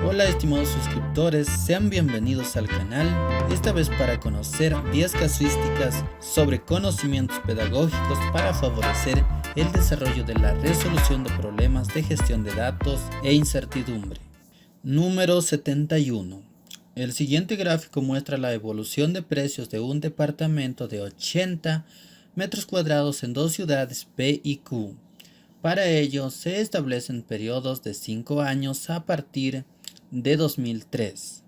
Hola estimados suscriptores, sean bienvenidos al canal, esta vez para conocer 10 casuísticas sobre conocimientos pedagógicos para favorecer el desarrollo de la resolución de problemas de gestión de datos e incertidumbre. Número 71. El siguiente gráfico muestra la evolución de precios de un departamento de 80 metros cuadrados en dos ciudades P y Q. Para ello se establecen periodos de 5 años a partir de 2003.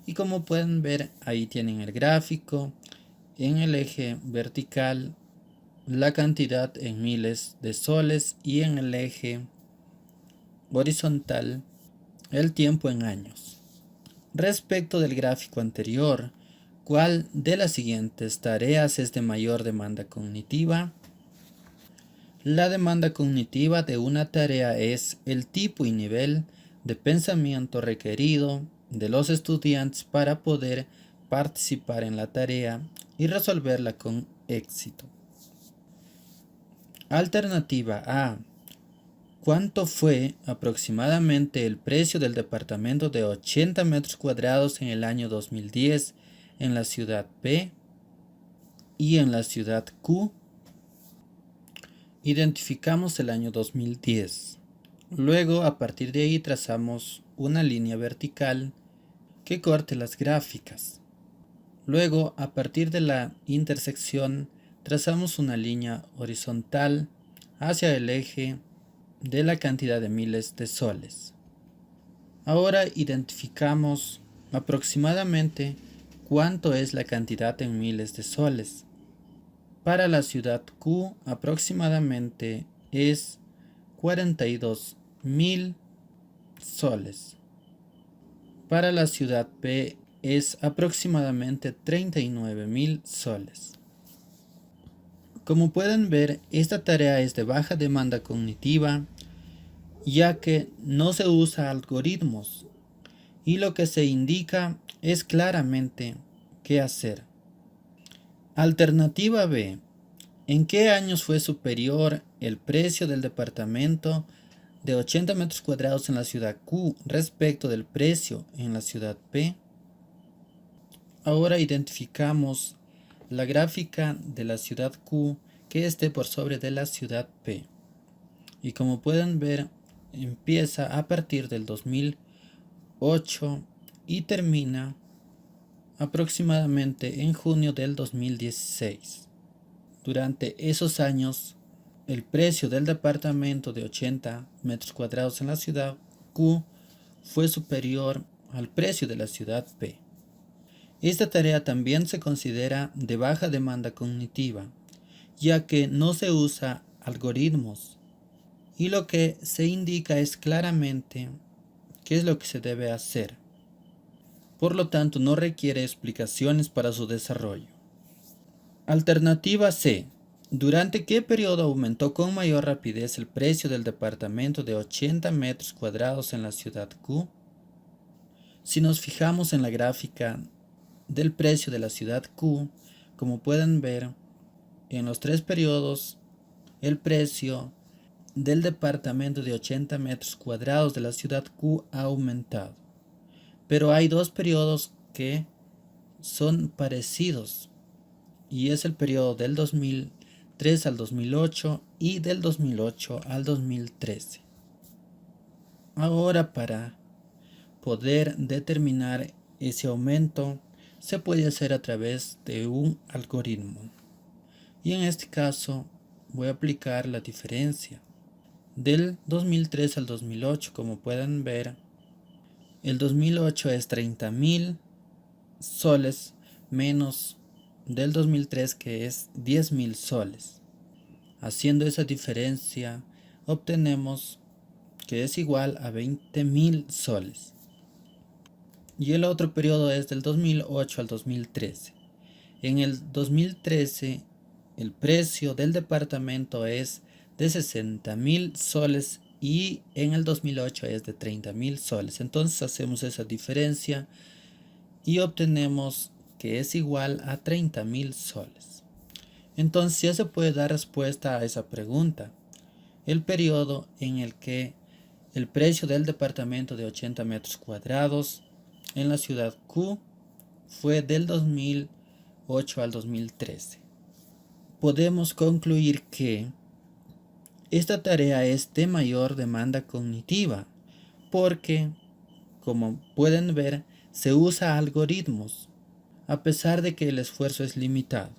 Y como pueden ver, ahí tienen el gráfico, en el eje vertical la cantidad en miles de soles y en el eje horizontal el tiempo en años. Respecto del gráfico anterior, ¿cuál de las siguientes tareas es de mayor demanda cognitiva? La demanda cognitiva de una tarea es el tipo y nivel de pensamiento requerido de los estudiantes para poder participar en la tarea y resolverla con éxito. Alternativa A. ¿Cuánto fue aproximadamente el precio del departamento de 80 metros cuadrados en el año 2010 en la ciudad P y en la ciudad Q? Identificamos el año 2010. Luego, a partir de ahí, trazamos una línea vertical que corte las gráficas. Luego, a partir de la intersección, trazamos una línea horizontal hacia el eje de la cantidad de miles de soles. Ahora identificamos aproximadamente cuánto es la cantidad en miles de soles. Para la ciudad Q aproximadamente es 42.000 soles. Para la ciudad P es aproximadamente 39.000 soles. Como pueden ver, esta tarea es de baja demanda cognitiva, ya que no se usa algoritmos y lo que se indica es claramente qué hacer. Alternativa B. ¿En qué años fue superior el precio del departamento de 80 metros cuadrados en la ciudad Q respecto del precio en la ciudad P? Ahora identificamos la gráfica de la ciudad Q que esté por sobre de la ciudad P. Y como pueden ver, empieza a partir del 2008 y termina aproximadamente en junio del 2016. Durante esos años, el precio del departamento de 80 metros cuadrados en la ciudad Q fue superior al precio de la ciudad P. Esta tarea también se considera de baja demanda cognitiva, ya que no se usa algoritmos y lo que se indica es claramente qué es lo que se debe hacer. Por lo tanto, no requiere explicaciones para su desarrollo. Alternativa C. ¿Durante qué periodo aumentó con mayor rapidez el precio del departamento de 80 metros cuadrados en la ciudad Q? Si nos fijamos en la gráfica del precio de la ciudad Q, como pueden ver, en los tres periodos, el precio del departamento de 80 metros cuadrados de la ciudad Q ha aumentado. Pero hay dos periodos que son parecidos y es el periodo del 2003 al 2008 y del 2008 al 2013. Ahora, para poder determinar ese aumento se puede hacer a través de un algoritmo. Y en este caso voy a aplicar la diferencia del 2003 al 2008. Como pueden ver, el 2008 es 30.000 soles menos del 2003, que es 10.000 soles. Haciendo esa diferencia obtenemos que es igual a 20.000 soles. Y el otro periodo es del 2008 al 2013. En el 2013 el precio del departamento es de 60.000 soles y en el 2008 es de 30.000 soles. Entonces hacemos esa diferencia y obtenemos que es igual a 30.000 soles. Entonces ya se puede dar respuesta a esa pregunta. El periodo en el que el precio del departamento de 80 metros cuadrados en la ciudad Q fue del 2008 al 2013. Podemos concluir que esta tarea es de mayor demanda cognitiva porque, como pueden ver, se usa algoritmos, a pesar de que el esfuerzo es limitado.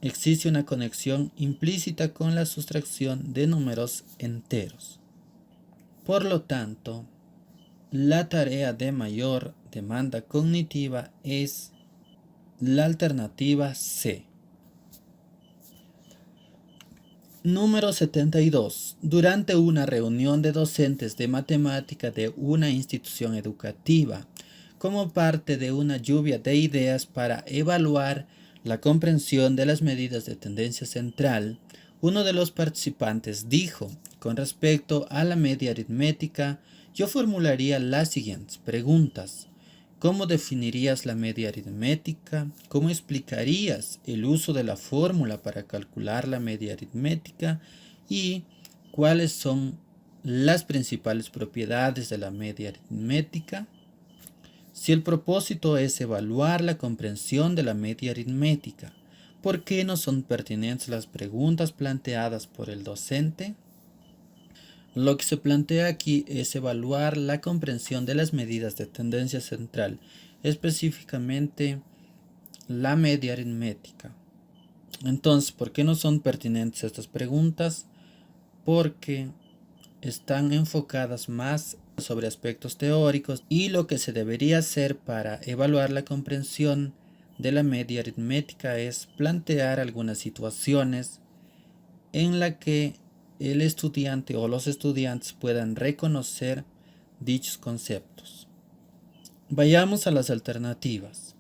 Existe una conexión implícita con la sustracción de números enteros. Por lo tanto, la tarea de mayor demanda cognitiva es la alternativa C. Número 72. Durante una reunión de docentes de matemática de una institución educativa, como parte de una lluvia de ideas para evaluar la comprensión de las medidas de tendencia central, uno de los participantes dijo, con respecto a la media aritmética, yo formularía las siguientes preguntas. ¿Cómo definirías la media aritmética? ¿Cómo explicarías el uso de la fórmula para calcular la media aritmética? ¿Y cuáles son las principales propiedades de la media aritmética? Si el propósito es evaluar la comprensión de la media aritmética, ¿por qué no son pertinentes las preguntas planteadas por el docente? Lo que se plantea aquí es evaluar la comprensión de las medidas de tendencia central, específicamente la media aritmética. Entonces, ¿por qué no son pertinentes estas preguntas? Porque están enfocadas más sobre aspectos teóricos y lo que se debería hacer para evaluar la comprensión de la media aritmética es plantear algunas situaciones en la que el estudiante o los estudiantes puedan reconocer dichos conceptos. Vayamos a las alternativas.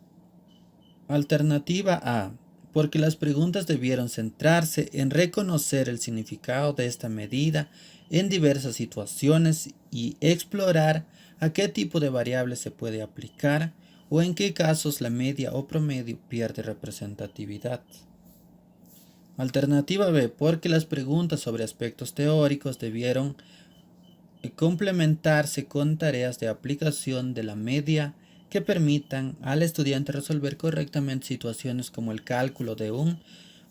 Alternativa A. Porque las preguntas debieron centrarse en reconocer el significado de esta medida en diversas situaciones y explorar a qué tipo de variables se puede aplicar o en qué casos la media o promedio pierde representatividad. Alternativa B, porque las preguntas sobre aspectos teóricos debieron complementarse con tareas de aplicación de la media que permitan al estudiante resolver correctamente situaciones como el cálculo de un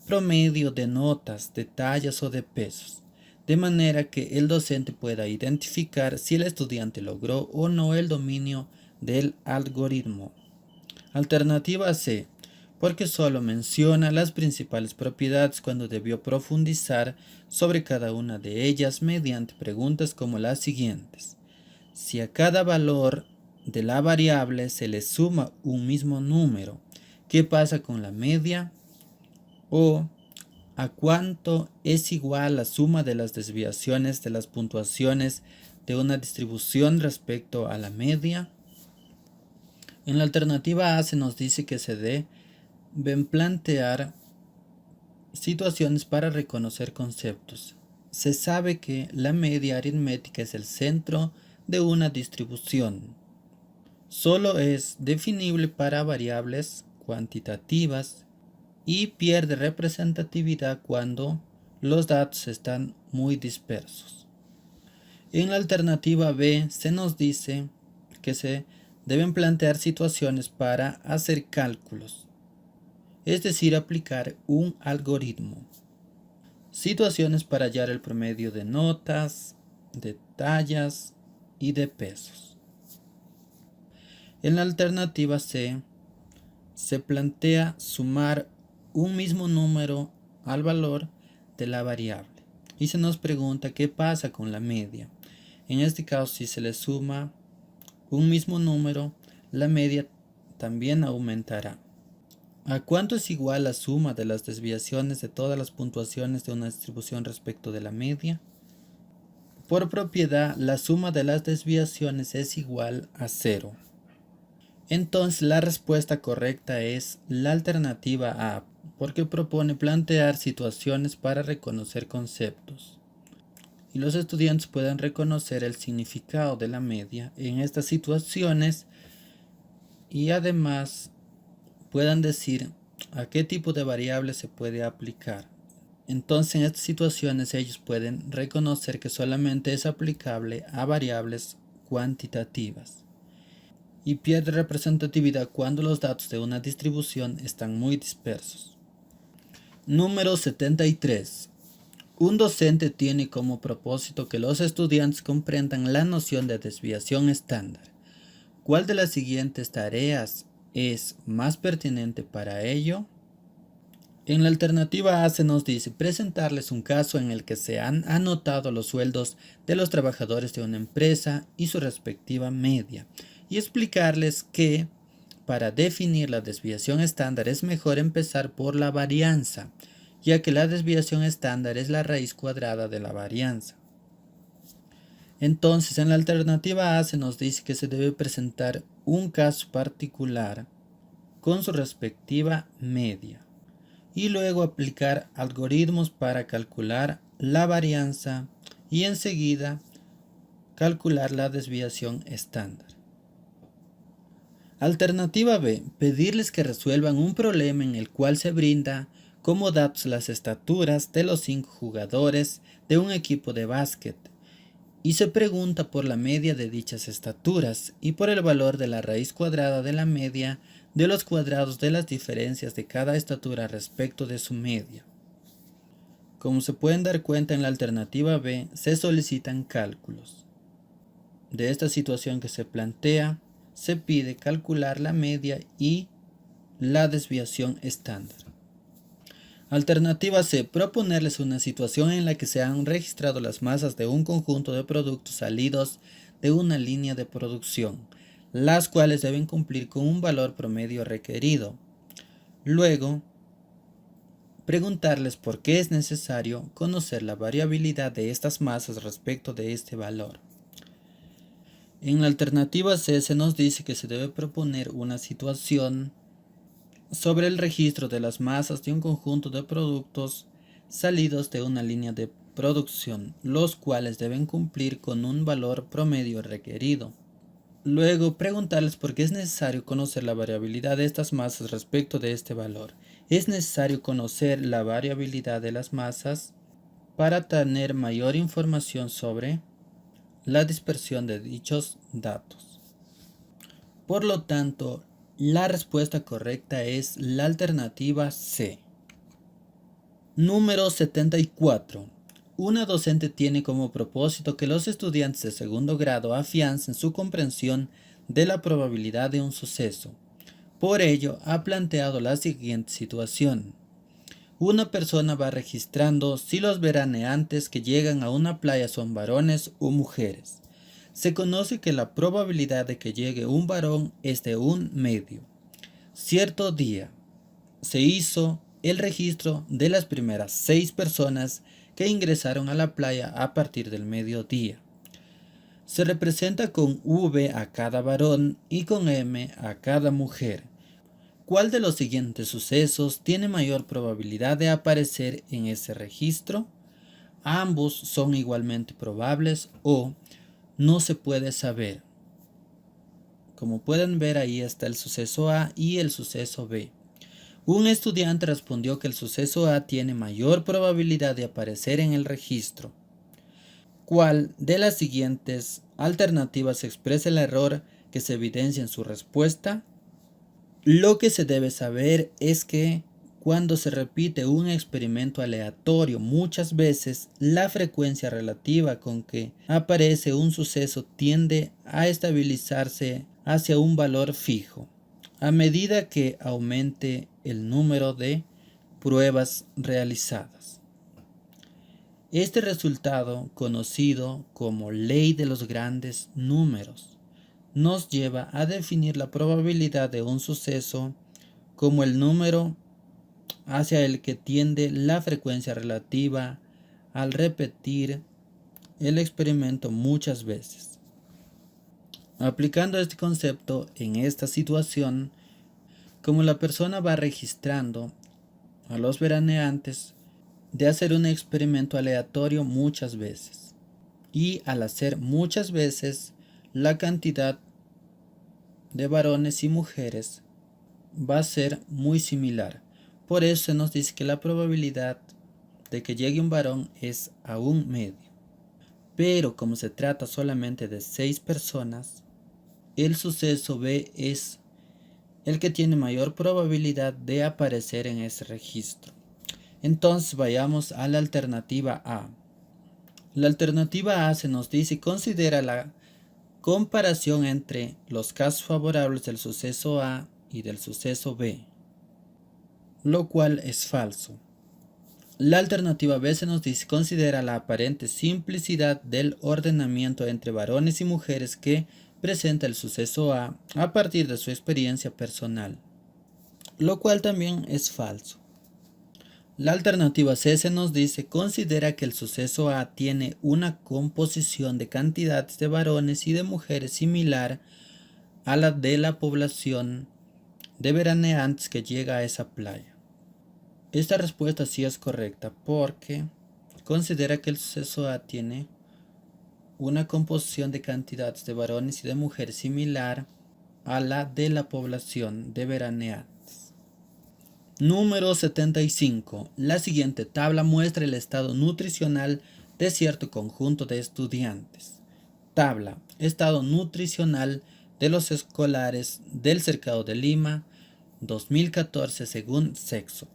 promedio de notas, de tallas o de pesos, de manera que el docente pueda identificar si el estudiante logró o no el dominio del algoritmo. Alternativa C, porque solo menciona las principales propiedades cuando debió profundizar sobre cada una de ellas mediante preguntas como las siguientes. Si a cada valor de la variable se le suma un mismo número, ¿qué pasa con la media? O ¿a cuánto es igual la suma de las desviaciones de las puntuaciones de una distribución respecto a la media? En la alternativa A se nos dice que se deben plantear situaciones para reconocer conceptos. Se sabe que la media aritmética es el centro de una distribución. Solo es definible para variables cuantitativas y pierde representatividad cuando los datos están muy dispersos. En la alternativa B se nos dice que se deben plantear situaciones para hacer cálculos, es decir, aplicar un algoritmo. Situaciones para hallar el promedio de notas, de tallas y de pesos. En la alternativa C se plantea sumar un mismo número al valor de la variable y se nos pregunta qué pasa con la media. En este caso, si se le suma un mismo número, la media también aumentará. ¿A cuánto es igual la suma de las desviaciones de todas las puntuaciones de una distribución respecto de la media? Por propiedad, la suma de las desviaciones es igual a 0. Entonces la respuesta correcta es la alternativa A, porque propone plantear situaciones para reconocer conceptos. Y los estudiantes pueden reconocer el significado de la media en estas situaciones y además puedan decir a qué tipo de variable se puede aplicar. Entonces en estas situaciones ellos pueden reconocer que solamente es aplicable a variables cuantitativas y pierde representatividad cuando los datos de una distribución están muy dispersos. Número 73. Un docente tiene como propósito que los estudiantes comprendan la noción de desviación estándar. ¿Cuál de las siguientes tareas es más pertinente para ello? En la alternativa A se nos dice presentarles un caso en el que se han anotado los sueldos de los trabajadores de una empresa y su respectiva media y explicarles que para definir la desviación estándar es mejor empezar por la varianza, ya que la desviación estándar es la raíz cuadrada de la varianza. Entonces, en la alternativa A se nos dice que se debe presentar un caso particular con su respectiva media y luego aplicar algoritmos para calcular la varianza y enseguida calcular la desviación estándar. Alternativa B, pedirles que resuelvan un problema en el cual se brinda como datos las estaturas de los 5 jugadores de un equipo de básquet y se pregunta por la media de dichas estaturas y por el valor de la raíz cuadrada de la media de los cuadrados de las diferencias de cada estatura respecto de su media. Como se pueden dar cuenta, en la alternativa B se solicitan cálculos. De esta situación que se plantea, se pide calcular la media y la desviación estándar. Alternativa C. Proponerles una situación en la que se han registrado las masas de un conjunto de productos salidos de una línea de producción, las cuales deben cumplir con un valor promedio requerido. Luego, preguntarles por qué es necesario conocer la variabilidad de estas masas respecto de este valor. En la alternativa C se nos dice que se debe proponer una situación sobre el registro de las masas de un conjunto de productos salidos de una línea de producción, los cuales deben cumplir con un valor promedio requerido. Luego, preguntarles por qué es necesario conocer la variabilidad de estas masas respecto de este valor. Es necesario conocer la variabilidad de las masas para tener mayor información sobre la dispersión de dichos datos. Por lo tanto, la respuesta correcta es la alternativa C. Número 74. Una docente tiene como propósito que los estudiantes de segundo grado afiancen su comprensión de la probabilidad de un suceso. Por ello, ha planteado la siguiente situación. Una persona va registrando si los veraneantes que llegan a una playa son varones o mujeres. Se conoce que la probabilidad de que llegue un varón es de 1/2. Cierto día se hizo el registro de las primeras 6 personas que ingresaron a la playa a partir del mediodía. Se representa con V a cada varón y con M a cada mujer. ¿Cuál de los siguientes sucesos tiene mayor probabilidad de aparecer en ese registro? Ambos son igualmente probables o no se puede saber. Como pueden ver, ahí está el suceso A y el suceso B. Un estudiante respondió que el suceso A tiene mayor probabilidad de aparecer en el registro. ¿Cuál de las siguientes alternativas expresa el error que se evidencia en su respuesta? Lo que se debe saber es que cuando se repite un experimento aleatorio muchas veces, la frecuencia relativa con que aparece un suceso tiende a estabilizarse hacia un valor fijo, a medida que aumente el número de pruebas realizadas. Este resultado, conocido como ley de los grandes números, nos lleva a definir la probabilidad de un suceso como el número hacia el que tiende la frecuencia relativa al repetir el experimento muchas veces. Aplicando este concepto en esta situación, como la persona va registrando a los veraneantes de hacer un experimento aleatorio muchas veces, y al hacer muchas veces, la cantidad de varones y mujeres va a ser muy similar. Por eso se nos dice que la probabilidad de que llegue un varón es aún medio. Pero como se trata solamente de 6 personas, el suceso B es el que tiene mayor probabilidad de aparecer en ese registro. Entonces vayamos a la alternativa A. La alternativa A se nos dice considera la comparación entre los casos favorables del suceso A y del suceso B, lo cual es falso. La alternativa B se nos dice considera la aparente simplicidad del ordenamiento entre varones y mujeres que presenta el suceso A partir de su experiencia personal, lo cual también es falso. La alternativa C se nos dice considera que el suceso A tiene una composición de cantidades de varones y de mujeres similar a la de la población de veraneantes que llega a esa playa. Esta respuesta sí es correcta porque considera que el suceso A tiene una composición de cantidades de varones y de mujeres similar a la de la población de veraneantes. Número 75. La siguiente tabla muestra el estado nutricional de cierto conjunto de estudiantes. Tabla. Estado nutricional de los escolares del Cercado de Lima 2014 según sexo.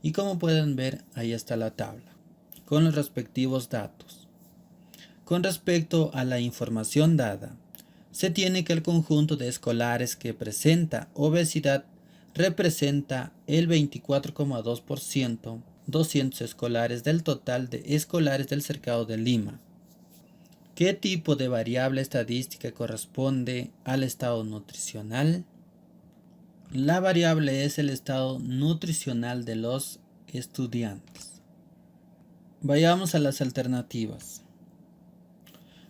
Y como pueden ver, ahí está la tabla, con los respectivos datos. Con respecto a la información dada, se tiene que el conjunto de escolares que presenta obesidad representa el 24,2%, 200 escolares del total de escolares del Cercado de Lima. ¿Qué tipo de variable estadística corresponde al estado nutricional? La variable es el estado nutricional de los estudiantes. Vayamos a las alternativas.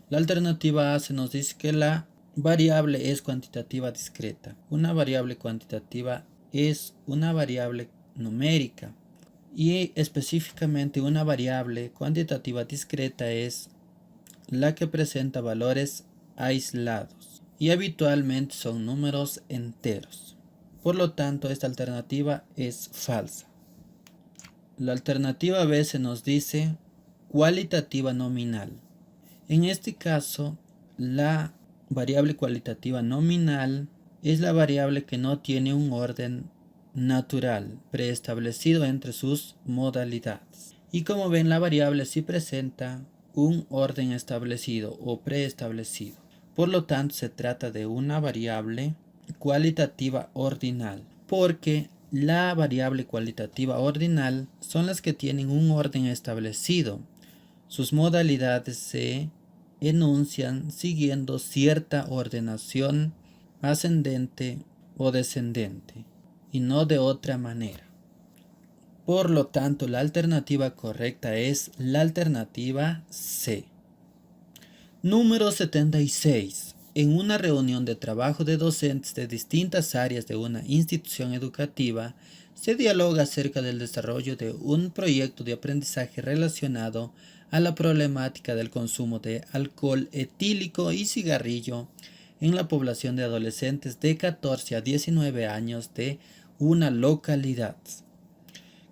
La alternativa A se nos dice que la variable es cuantitativa discreta. Una variable cuantitativa es una variable numérica y específicamente una variable cuantitativa discreta es la que presenta valores aislados y habitualmente son números enteros. Por lo tanto, esta alternativa es falsa. La alternativa B se nos dice cualitativa nominal. En este caso, la variable cualitativa nominal es la variable que no tiene un orden natural preestablecido entre sus modalidades. Y como ven, la variable sí presenta un orden establecido o preestablecido. Por lo tanto, se trata de una variable cualitativa ordinal, porque la variable cualitativa ordinal son las que tienen un orden establecido. Sus modalidades se enuncian siguiendo cierta ordenación ascendente o descendente y no de otra manera. Por lo tanto, la alternativa correcta es la alternativa C. Número 76. En una reunión de trabajo de docentes de distintas áreas de una institución educativa, se dialoga acerca del desarrollo de un proyecto de aprendizaje relacionado a la problemática del consumo de alcohol etílico y cigarrillo en la población de adolescentes de 14 a 19 años de una localidad.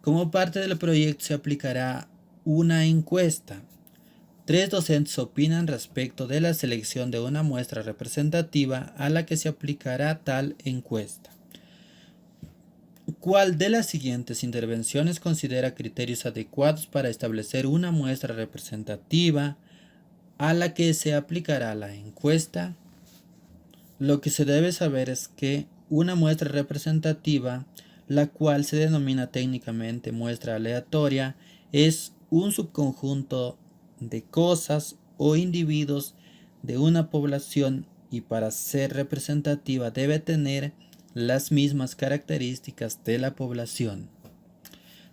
Como parte del proyecto se aplicará una encuesta. 3 docentes opinan respecto de la selección de una muestra representativa a la que se aplicará tal encuesta. ¿Cuál de las siguientes intervenciones considera criterios adecuados para establecer una muestra representativa a la que se aplicará la encuesta? Lo que se debe saber es que una muestra representativa, la cual se denomina técnicamente muestra aleatoria, es un subconjunto de cosas o individuos de una población y para ser representativa debe tener las mismas características de la población.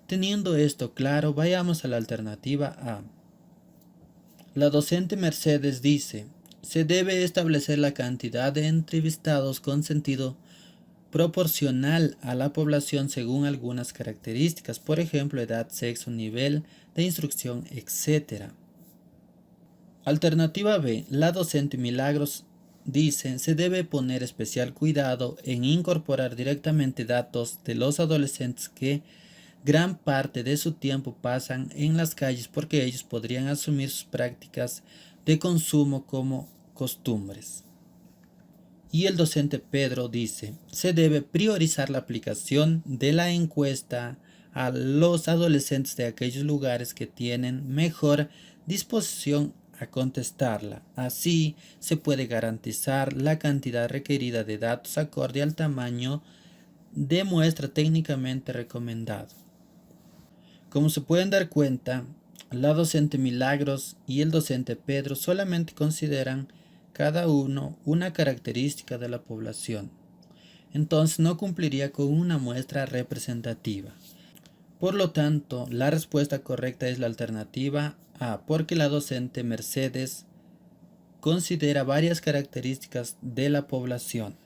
Teniendo esto claro, vayamos a la alternativa A. La docente Mercedes dice: se debe establecer la cantidad de entrevistados con sentido proporcional a la población según algunas características, por ejemplo, edad, sexo, nivel de instrucción, etc. Alternativa B. La docente Milagros dice: se debe poner especial cuidado en incorporar directamente datos de los adolescentes que gran parte de su tiempo pasan en las calles porque ellos podrían asumir sus prácticas de consumo como costumbres. Y el docente Pedro dice, se debe priorizar la aplicación de la encuesta a los adolescentes de aquellos lugares que tienen mejor disposición a contestarla. Así se puede garantizar la cantidad requerida de datos acorde al tamaño de muestra técnicamente recomendado. Como se pueden dar cuenta, la docente Milagros y el docente Pedro solamente consideran cada uno una característica de la población. Entonces no cumpliría con una muestra representativa. Por lo tanto, la respuesta correcta es la alternativa A, porque la docente Mercedes considera varias características de la población.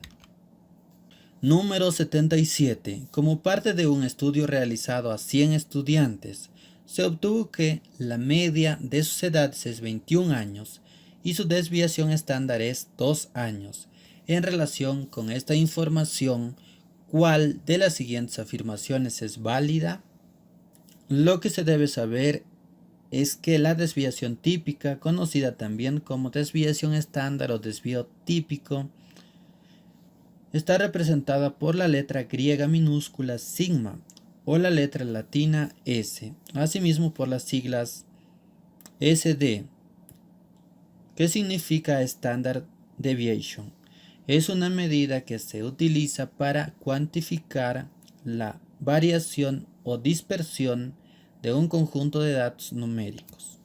Número 77. Como parte de un estudio realizado a 100 estudiantes, se obtuvo que la media de sus edades es 21 años y su desviación estándar es 2 años. En relación con esta información, ¿cuál de las siguientes afirmaciones es válida? Lo que se debe saber es que la desviación típica, conocida también como desviación estándar o desvío típico, está representada por la letra griega minúscula sigma o la letra latina S, asimismo por las siglas SD, que significa Standard Deviation. Es una medida que se utiliza para cuantificar la variación o dispersión de un conjunto de datos numéricos.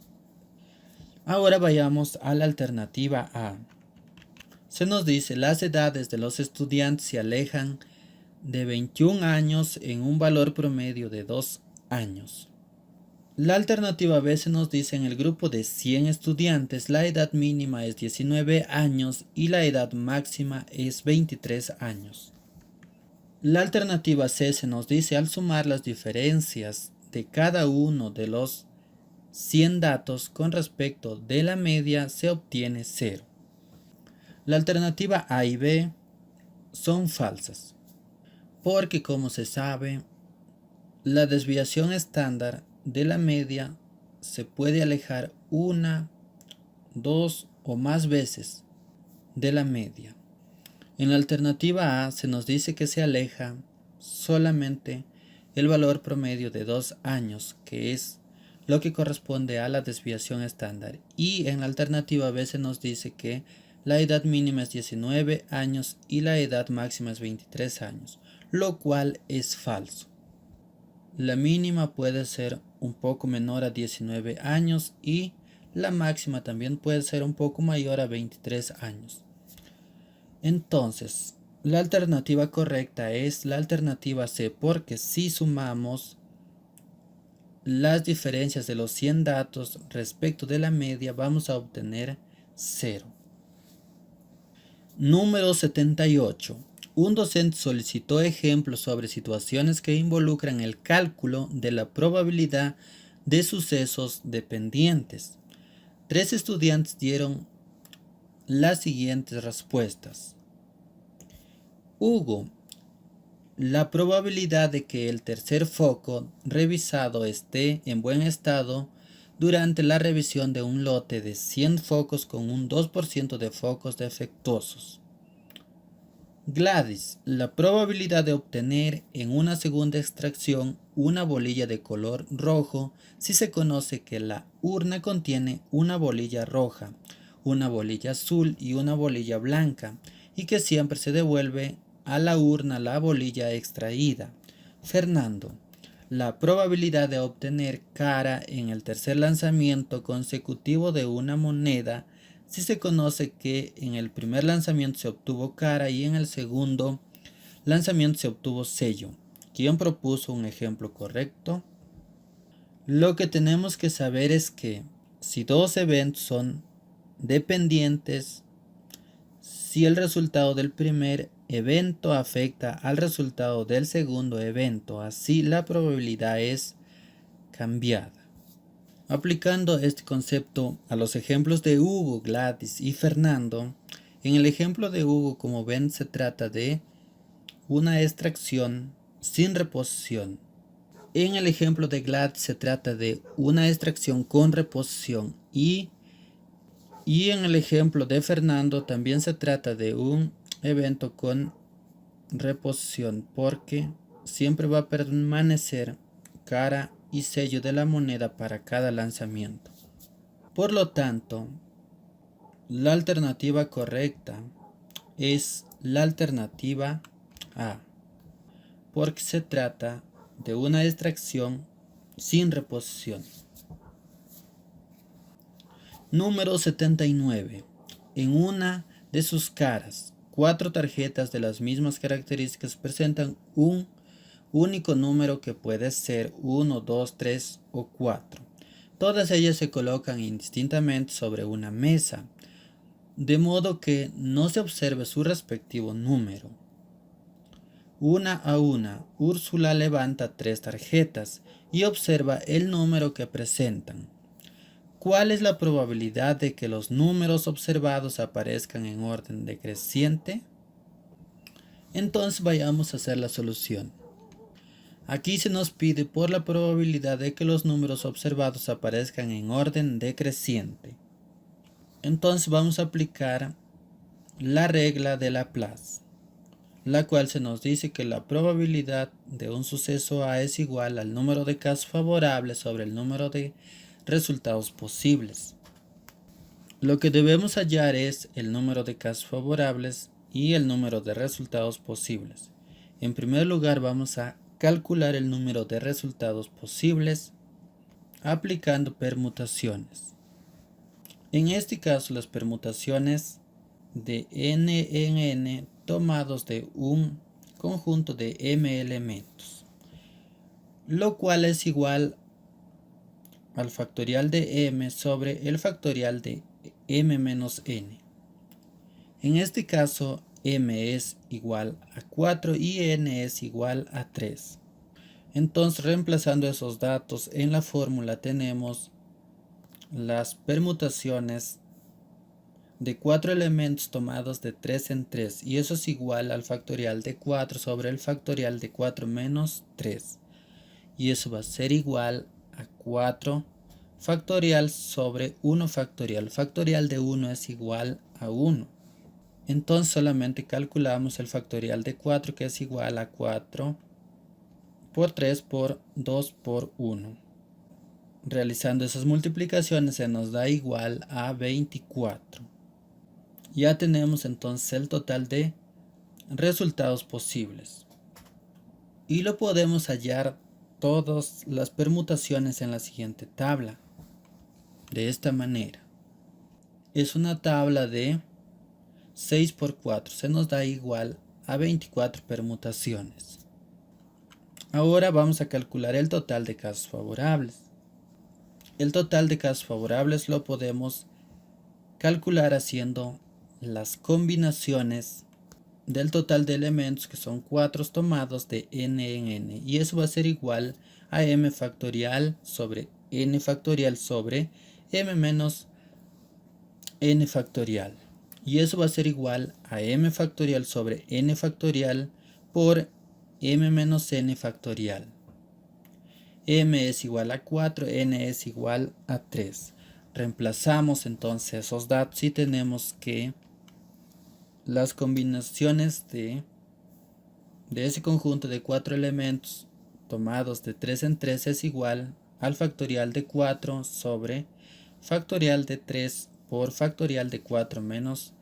Ahora vayamos a la alternativa A. Se nos dice las edades de los estudiantes se alejan de 21 años en un valor promedio de 2 años. La alternativa B se nos dice en el grupo de 100 estudiantes la edad mínima es 19 años y la edad máxima es 23 años. La alternativa C se nos dice al sumar las diferencias de cada uno de los 100 datos con respecto de la media se obtiene 0. La alternativa A y B son falsas, porque como se sabe, la desviación estándar de la media se puede alejar una, dos o más veces de la media. En la alternativa A se nos dice que se aleja solamente el valor promedio de 2 años, que es lo que corresponde a la desviación estándar. Y en la alternativa B se nos dice que la edad mínima es 19 años y la edad máxima es 23 años, lo cual es falso. La mínima puede ser un poco menor a 19 años y la máxima también puede ser un poco mayor a 23 años. Entonces, la alternativa correcta es la alternativa C, porque si sumamos las diferencias de los 100 datos respecto de la media, vamos a obtener 0. Número 78. Un docente solicitó ejemplos sobre situaciones que involucran el cálculo de la probabilidad de sucesos dependientes. 3 estudiantes dieron las siguientes respuestas. Hugo, la probabilidad de que el tercer foco revisado esté en buen estado durante la revisión de un lote de 100 focos con un 2% de focos defectuosos. Gladys, la probabilidad de obtener en una segunda extracción una bolilla de color rojo si se conoce que la urna contiene una bolilla roja, una bolilla azul y una bolilla blanca, y que siempre se devuelve a la urna la bolilla extraída. Fernando, la probabilidad de obtener cara en el tercer lanzamiento consecutivo de una moneda si se conoce que en el primer lanzamiento se obtuvo cara y en el segundo lanzamiento se obtuvo sello. ¿Quién propuso un ejemplo correcto? Lo que tenemos que saber es que si dos eventos son dependientes, si el resultado del primer evento afecta al resultado del segundo evento, así la probabilidad es cambiada. Aplicando este concepto a los ejemplos de Hugo, Gladys y Fernando, en el ejemplo de Hugo, como ven, se trata de una extracción sin reposición. En el ejemplo de Glad se trata de una extracción con reposición y en el ejemplo de Fernando también se trata de un evento con reposición porque siempre va a permanecer cara y sello de la moneda para cada lanzamiento. Por lo tanto, la alternativa correcta es la alternativa A, porque se trata de una extracción sin reposición. Número 79. En una de sus caras, 4 tarjetas de las mismas características presentan un único número que puede ser 1, 2, 3 o 4. Todas ellas se colocan indistintamente sobre una mesa, de modo que no se observe su respectivo número. Una a una, Úrsula levanta 3 tarjetas y observa el número que presentan. ¿Cuál es la probabilidad de que los números observados aparezcan en orden decreciente? Entonces vayamos a hacer la solución. Aquí se nos pide por la probabilidad de que los números observados aparezcan en orden decreciente. Entonces vamos a aplicar la regla de Laplace, la cual se nos dice que la probabilidad de un suceso A es igual al número de casos favorables sobre el número de resultados posibles. Lo que debemos hallar es el número de casos favorables y el número de resultados posibles. En primer lugar vamos a calcular el número de resultados posibles aplicando permutaciones. En este caso las permutaciones de n en n tomados de un conjunto de m elementos, lo cual es igual al factorial de m sobre el factorial de m menos n. En este caso m es igual a 4 y n es igual a 3. Entonces, reemplazando esos datos en la fórmula tenemos las permutaciones de 4 elementos tomados de 3 en 3 y eso es igual al factorial de 4 sobre el factorial de 4 menos 3 y eso va a ser igual a 4 factorial sobre 1 factorial. Factorial de 1 es igual a 1. Entonces solamente calculamos el factorial de 4 que es igual a 4 por 3 por 2 por 1. Realizando esas multiplicaciones se nos da igual a 24. Ya tenemos entonces el total de resultados posibles. Y lo podemos hallar todas las permutaciones en la siguiente tabla. De esta manera. Es una tabla de 6 por 4. Se nos da igual a 24 permutaciones. Ahora vamos a calcular el total de casos favorables. El total de casos favorables lo podemos calcular haciendo las combinaciones del total de elementos que son 4 tomados de n en n y eso va a ser igual a m factorial sobre n factorial sobre m menos n factorial y eso va a ser igual a m factorial sobre n factorial por m menos n factorial. M es igual a 4, n es igual a 3. Reemplazamos entonces esos datos y tenemos que las combinaciones de ese conjunto de 4 elementos tomados de 3 en 3 es igual al factorial de 4 sobre factorial de 3 por factorial de 4 menos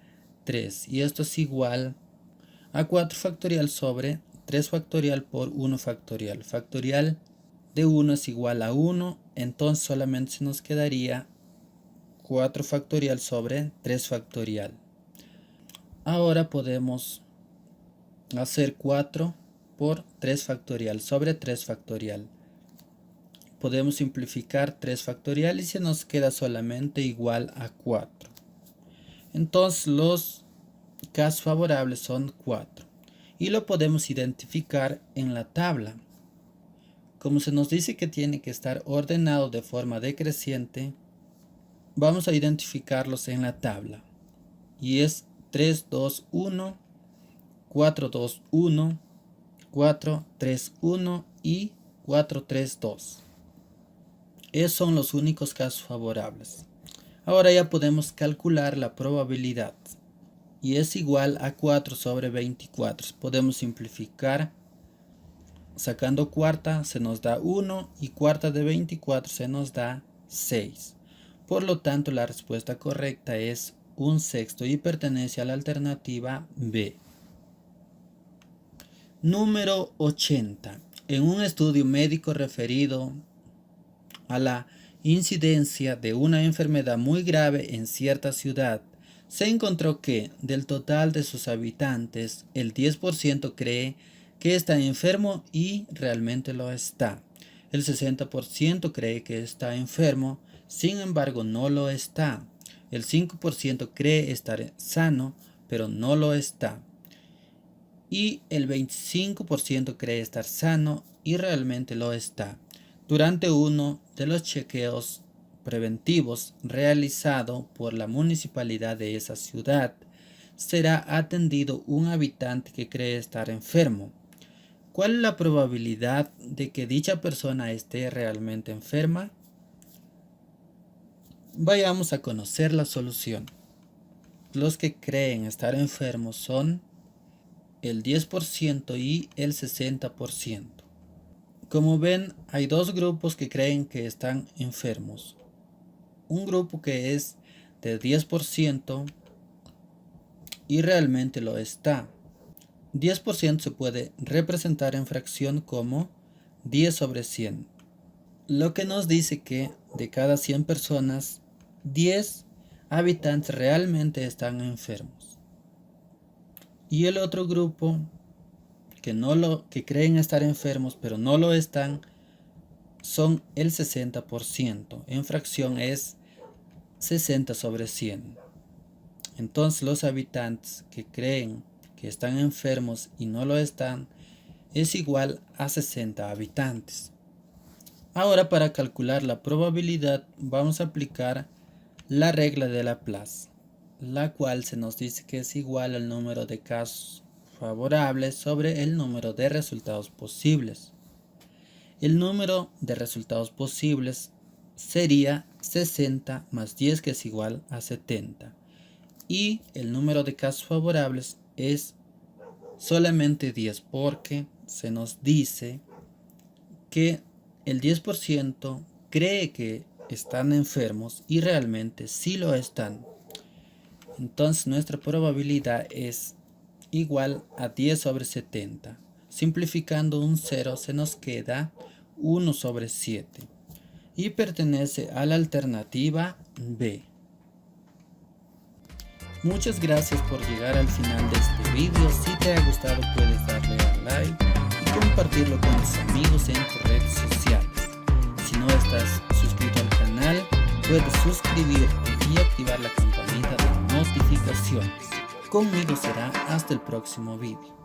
3. Y esto es igual a 4 factorial sobre 3 factorial por 1 factorial. Factorial de 1 es igual a 1, entonces solamente se nos quedaría 4 factorial sobre 3 factorial. Ahora podemos hacer 4 por 3 factorial sobre 3 factorial. Podemos simplificar 3 factorial y se nos queda solamente igual a 4. Entonces los casos favorables son 4 y lo podemos identificar en la tabla. Como se nos dice que tiene que estar ordenado de forma decreciente, vamos a identificarlos en la tabla. Y es 3, 2, 1, 4, 2, 1, 4, 3, 1 y 432. Esos son los únicos casos favorables. Ahora ya podemos calcular la probabilidad. Y es igual a 4 sobre 24. Podemos simplificar. Sacando cuarta se nos da 1 y cuarta de 24 se nos da 6. Por lo tanto, la respuesta correcta es 1/6 y pertenece a la alternativa B. Número 80. En un estudio médico referido a la incidencia de una enfermedad muy grave en cierta ciudad, se encontró que del total de sus habitantes, el 10% cree que está enfermo y realmente lo está. El 60% cree que está enfermo, sin embargo no lo está. El 5% cree estar sano, pero no lo está. Y el 25% cree estar sano y realmente lo está. Durante uno de los chequeos preventivos realizado por la municipalidad de esa ciudad, será atendido un habitante que cree estar enfermo. ¿Cuál es la probabilidad de que dicha persona esté realmente enferma? Vayamos a conocer la solución. Los que creen estar enfermos son el 10% y el 60%. Como ven, hay dos grupos que creen que están enfermos. Un grupo que es de 10% y realmente lo está. 10% se puede representar en fracción como 10 sobre 100. Lo que nos dice que de cada 100 personas, 10 habitantes realmente están enfermos. Y el otro grupo que creen estar enfermos pero no lo están, son el 60%. En fracción es 60 sobre 100. Entonces los habitantes que creen que están enfermos y no lo están es igual a 60 habitantes. Ahora, para calcular la probabilidad vamos a aplicar la regla de Laplace, la cual se nos dice que es igual al número de casos favorables sobre el número de resultados posibles. El número de resultados posibles sería 60 más 10, que es igual a 70. Y el número de casos favorables es solamente 10, porque se nos dice que el 10% cree que están enfermos y realmente sí lo están. Entonces nuestra probabilidad es igual a 10 sobre 70. Simplificando un 0 se nos queda 1 sobre 7 y pertenece a la alternativa B. Muchas gracias por llegar al final de este video. Si te ha gustado puedes darle a like y compartirlo con tus amigos en tus redes sociales. Si no estás suscrito al canal, puedes suscribirte y activar la campanita de notificaciones. Conmigo será hasta el próximo video.